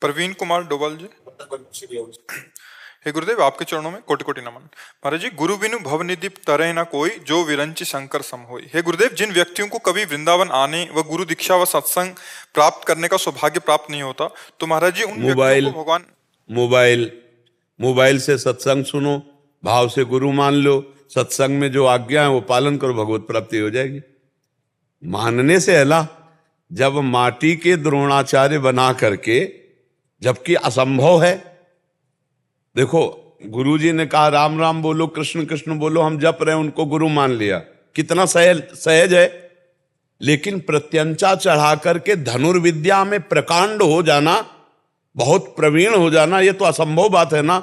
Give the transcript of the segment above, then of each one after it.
प्रवीण कुमार डोभाल जी। हे गुरुदेव, आपके चरणों में कोटि कोटि नमन। महाराज जी, गुरु बिनु भव निधि तरह न कोई, जो विरंच शंकर सम होई। हे गुरुदेव, जिन व्यक्तियों को कभी वृंदावन आने व गुरु दीक्षा व सत्संग प्राप्त करने का सौभाग्य प्राप्त नहीं होता, तो महाराज जी उन व्यक्तियों को भगवान मोबाइल से सत्संग सुनो, भाव से गुरु मान लो, सत्संग में जो आज्ञा है वो पालन करो, भगवत प्राप्ति हो जाएगी। मानने से अला, जब माटी के द्रोणाचार्य बना करके, जबकि असंभव है। देखो, गुरुजी ने कहा राम राम बोलो, कृष्ण कृष्ण बोलो, हम जप रहे हैं, उनको गुरु मान लिया, कितना सहज है। लेकिन प्रत्यंचा चढ़ा करके धनुर्विद्या में प्रकांड हो जाना, बहुत प्रवीण हो जाना, ये तो असंभव बात है ना।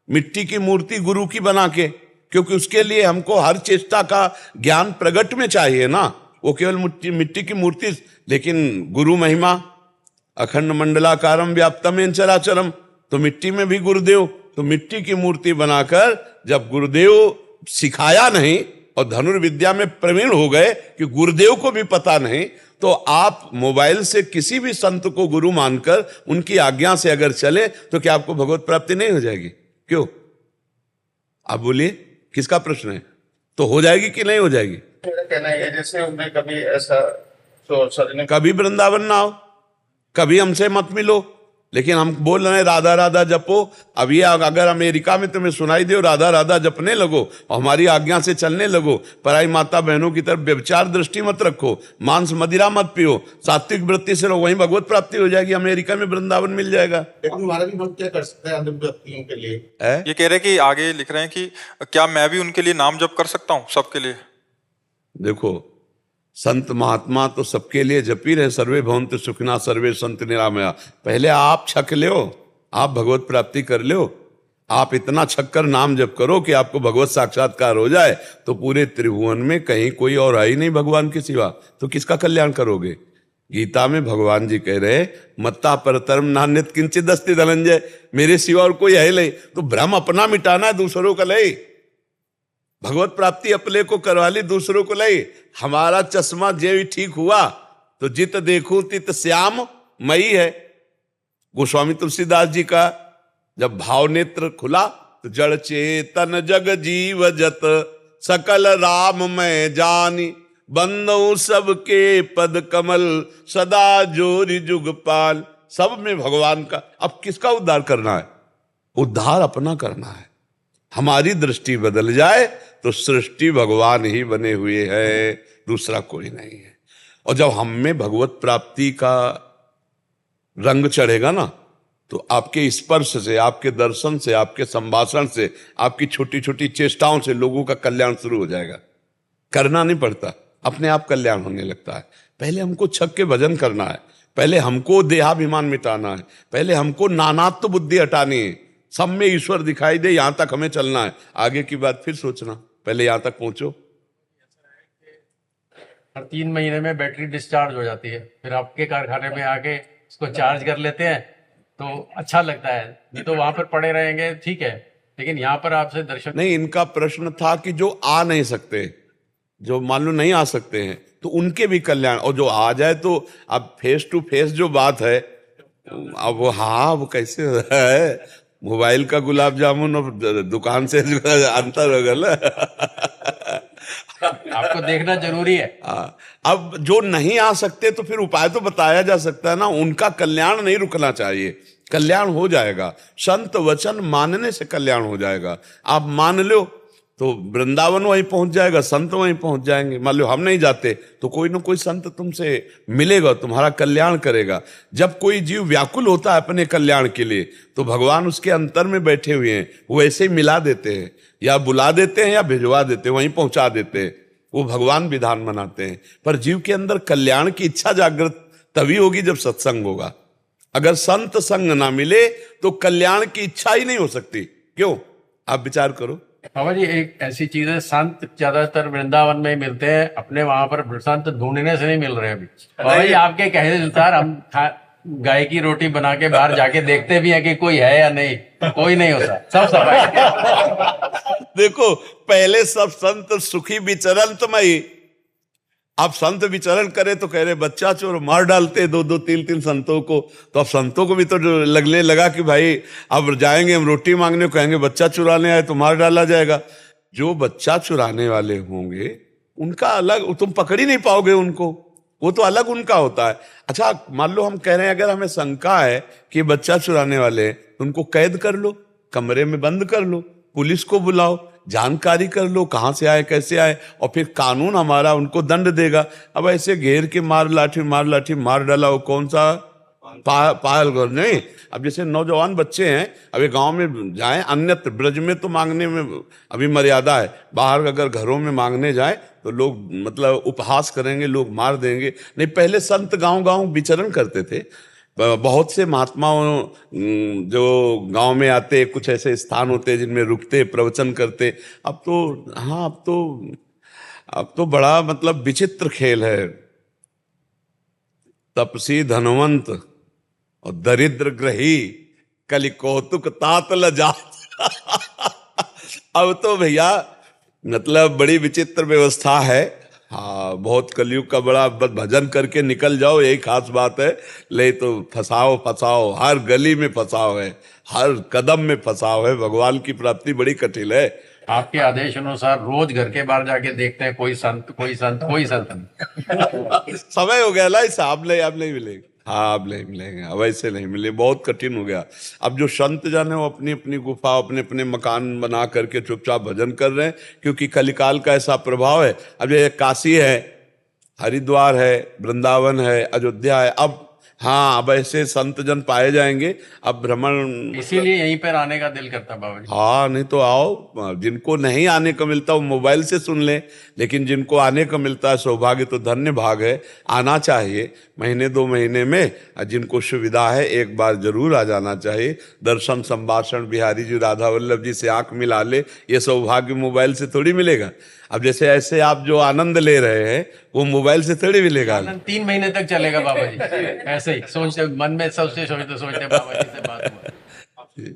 मिट्टी की मूर्ति गुरु की बना के, क्योंकि उसके लिए हमको हर चेष्टा का ज्ञान प्रगट में चाहिए ना, वो केवल मिट्टी की मूर्ति। लेकिन गुरु महिमा अखंड मंडलाकारम व्याप्तम चराचरम, तो मिट्टी में भी गुरुदेव, तो मिट्टी की मूर्ति बनाकर जब गुरुदेव सिखाया नहीं और धनुर्विद्या में प्रवीण हो गए कि गुरुदेव को भी पता नहीं, तो आप मोबाइल से किसी भी संत को गुरु मानकर उनकी आज्ञा से अगर चले तो क्या आपको भगवत प्राप्ति नहीं हो जाएगी? क्यों? आप बोलिए, किसका प्रश्न है? तो हो जाएगी कि नहीं हो जाएगी? मेरा कहना है जैसे उनमें कभी ऐसा कभी वृंदावन ना आओ, कभी हमसे मत मिलो, लेकिन हम बोल रहे हैं राधा राधा जपो। अब ये अगर अमेरिका में तुम्हें सुनाई दे राधा राधा जपने लगो और हमारी आज्ञा से चलने लगो, पराई माता बहनों की तरफ व्यभिचार दृष्टि मत रखो, मांस मदिरा मत पियो, सात्विक वृत्ति से रहो, वहीं भगवत प्राप्ति हो जाएगी, अमेरिका में वृंदावन मिल जाएगा। लेकिन हमारा भी हम क्या कर सकते हैं अंतिम व्यक्तियों के लिए? ये कह रहे कि आगे लिख रहे हैं कि क्या मैं भी उनके लिए नाम जप कर सकता हूँ, सबके लिए? देखो, संत महात्मा तो सबके लिए जपी रहे, सर्वे भवन्तु सुखिनः सर्वे सन्तु निरामया। पहले आप छक लो, आप भगवत प्राप्ति कर लो। आप इतना छक कर नाम जप करो कि आपको भगवत साक्षात्कार हो जाए, तो पूरे त्रिभुवन में कहीं कोई और है ही नहीं भगवान के सिवा, तो किसका कल्याण करोगे? गीता में भगवान जी कह रहे, मत्ता परतरम नान्यत् किंचित् अस्ति धनंजय, मेरे सिवा और कोई है नहीं। तो भ्रम अपना मिटाना, दूसरों का ले। भगवत प्राप्ति अपने को करवा ली, दूसरों को ले। हमारा चश्मा जे ठीक हुआ तो जित देखूं तित श्याम मई है। गोस्वामी तुलसीदास जी का जब भाव नेत्र खुला तो जड़ चेतन जग जीव जत सकल राम मैं जानी, बंदो सबके पद कमल सदा जोरि जुगपाल। सब में भगवान का। अब किसका उद्धार करना है? उद्धार अपना करना है। हमारी दृष्टि बदल जाए तो सृष्टि भगवान ही बने हुए है, दूसरा कोई नहीं है। और जब हम में भगवत प्राप्ति का रंग चढ़ेगा ना, तो आपके स्पर्श से, आपके दर्शन से, आपके संभाषण से, आपकी छोटी छोटी चेष्टाओं से लोगों का कल्याण शुरू हो जाएगा। करना नहीं पड़ता, अपने आप कल्याण होने लगता है। पहले हमको छक के भजन करना है, पहले हमको देहाभिमान मिटाना है, पहले हमको नानात्व बुद्धि हटानी है। सब में ईश्वर दिखाई दे, यहां तक हमें चलना है, आगे की बात फिर सोचना, पहले यहां तक पहुंचो। हर 3 महीने में बैटरी डिस्चार्ज हो जाती है, फिर आपके कारखाने में आके इसको चार्ज कर लेते हैं तो अच्छा लगता है। नहीं तो वहां पर पड़े रहेंगे, ठीक है, लेकिन यहाँ पर आपसे दर्शन नहीं। इनका प्रश्न था कि जो आ नहीं सकते, जो मान लो नहीं आ सकते हैं, तो उनके भी कल्याण, और जो आ जाए तो अब फेस टू फेस जो बात है, अब वो हाँ वो कैसे है, मोबाइल का गुलाब जामुन और दुकान से अंतर हो गया। आपको देखना जरूरी है। अब जो नहीं आ सकते तो फिर उपाय तो बताया जा सकता है ना, उनका कल्याण नहीं रुकना चाहिए, कल्याण हो जाएगा। संत वचन मानने से कल्याण हो जाएगा। आप मान लो तो वृंदावन वहीं पहुंच जाएगा, संत वहीं पहुंच जाएंगे। मान लो हम नहीं जाते तो कोई ना कोई संत तुमसे मिलेगा, तुम्हारा कल्याण करेगा। जब कोई जीव व्याकुल होता है अपने कल्याण के लिए, तो भगवान उसके अंतर में बैठे हुए हैं, वो ऐसे ही मिला देते हैं, या बुला देते हैं या भिजवा देते हैं, वहीं पहुंचा देते हैं। वो भगवान विधान बनाते हैं। पर जीव के अंदर कल्याण की इच्छा जागृत तभी होगी जब सत्संग होगा। अगर संत संग ना मिले तो कल्याण की इच्छा ही नहीं हो सकती। क्यों? आप विचार करो। बाबा जी, एक ऐसी चीज है, संत ज्यादातर वृंदावन में मिलते हैं, अपने वहां पर संत ढूंढने से नहीं मिल रहे अभी। बाबा जी, आपके कहने अनुसार हम गाय की रोटी बना के बाहर जाके देखते भी हैं कि कोई है या नहीं, कोई नहीं होता, सब सफाई। देखो, पहले सब संत सुखी विचरंतमयी, आप संत विचरण करे तो कह रहे बच्चा चोर, मार डालते दो दो तीन तीन संतों को। तो अब संतों को भी तो लगने लगा कि भाई अब जाएंगे हम रोटी मांगने, कहेंगे बच्चा चुराने आए तो मार डाला जाएगा। जो बच्चा चुराने वाले होंगे उनका अलग, तुम पकड़ ही नहीं पाओगे उनको, वो तो अलग उनका होता है। अच्छा मान लो हम कह रहे हैं अगर हमें शंका है कि बच्चा चुराने वाले हैं तो उनको कैद कर लो, कमरे में बंद कर लो, पुलिस को बुलाओ, जानकारी कर लो कहां से आए कैसे आए, और फिर कानून हमारा उनको दंड देगा। अब ऐसे घेर के मार लाठी मार डाला, वो कौन सा पायल घर नहीं। अब जैसे नौजवान बच्चे हैं, अभी गांव में जाएं, अन्यत्र ब्रज में तो मांगने में अभी मर्यादा है, बाहर अगर घरों में मांगने जाए तो लोग मतलब उपहास करेंगे, लोग मार देंगे। नहीं, पहले संत गांव गांव विचरण करते थे, बहुत से महात्माओं जो गांव में आते, कुछ ऐसे स्थान होते जिनमें रुकते प्रवचन करते। अब तो हाँ, अब तो बड़ा मतलब विचित्र खेल है। तपसी धनवंत और दरिद्र ग्रही कलि कौतुक तात लजात। अब तो भैया मतलब बड़ी विचित्र व्यवस्था है। हाँ, बहुत कलयुग का बड़ा भजन करके निकल जाओ, यही खास बात है। ले तो फसाओ, हर गली में फसाओ है, हर कदम में फसाओ है। भगवान की प्राप्ति बड़ी कठिन है। आपके आदेश अनुसार रोज घर के बाहर जाके देखते हैं कोई संत नहीं। समय हो गया ना, इसे आप नहीं मिलेंगे। हाँ, अब नहीं मिलेंगे, अब ऐसे नहीं मिले, बहुत कठिन हो गया। अब जो संत जन है वो अपनी अपनी गुफा, अपने अपने मकान बना करके चुपचाप भजन कर रहे हैं, क्योंकि कलिकाल का ऐसा प्रभाव है। अब ये काशी है, हरिद्वार है, वृंदावन है, अयोध्या है, अब हाँ, अब ऐसे संत जन पाए जाएंगे। अब भ्रमण, इसीलिए यहीं पर आने का दिल करता बाबा जी। हाँ, नहीं तो आओ। जिनको नहीं आने को मिलता वो मोबाइल से सुन ले, लेकिन जिनको आने को मिलता है सौभाग्य तो धन्य भाग है, आना चाहिए। महीने 2 महीने में जिनको सुविधा है एक बार जरूर आ जाना चाहिए। दर्शन संभाषण बिहारी जी राधा वल्लभ जी से आंख मिला ले, ये सौभाग्य मोबाइल से थोड़ी मिलेगा। अब जैसे ऐसे आप जो आनंद ले रहे हैं वो मोबाइल से थोड़ी मिलेगा। 3 महीने तक चलेगा बाबा जी, ऐसे ही सोचते मन में सोचते बाबा जी से बात हुआ।